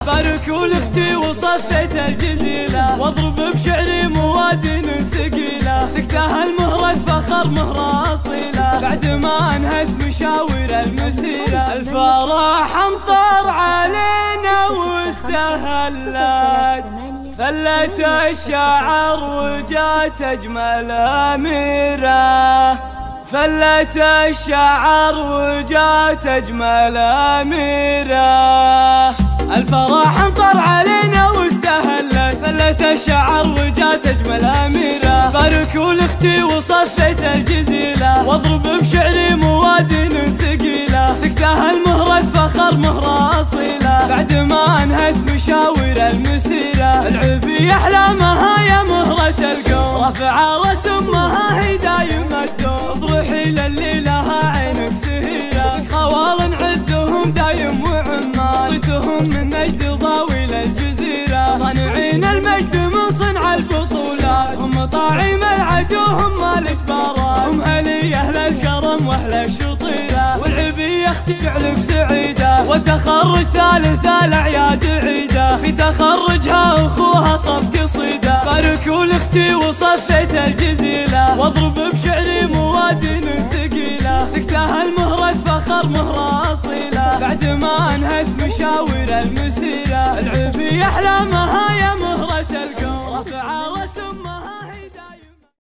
بارك لاختي وصفيت الجزيلة، واضرب بشعري موازين ثقيلة، سكتها المهرة فخر مهرة أصيلة، بعد ما انهت مشاوير المسيرة. الفرح امطر علينا واستهلت، فلت الشعر وجات أجمل أميرة، فلت الشعر وجات أجمل أميرة. الفرح امطر علينا واستهلت، فلت الشعر وجات أجمل أميرة. بارك لاختي وصفيت الجزيلة، واضرب بشعري موازين ثقيلة، سكتها المهرة فخر مهرة أصيلة، بعد ما انهت مشاوير المسيرة. العبي أحلامها يا مهرة القوم، رفع راس أمها هي دايم الدوم، افرحي للي لها عينك سهيرة، خوال عزهم دايم وعما، صيتهم من مجد ضاوي للجزيرة، صانعين المجد من صنع البطولات، هم طاعم العدو هم مالك بارات، هم هلي أهل الكرم وأهل الشطيرة. والعبي يختي فعلك سعيدة، وتخرج ثالث الأعياد عيدة، في تخرجها أخوها صب قصيدة. بارك لاختي وصفيت الجزيلة، واضرب بشعري موازين ثقيلة، سكتها المهرة فخر مهرة أصيلة، بعد ما انهت مشاوير المسيرة. العبي أحلامها يا مهرة القوم، رفع راس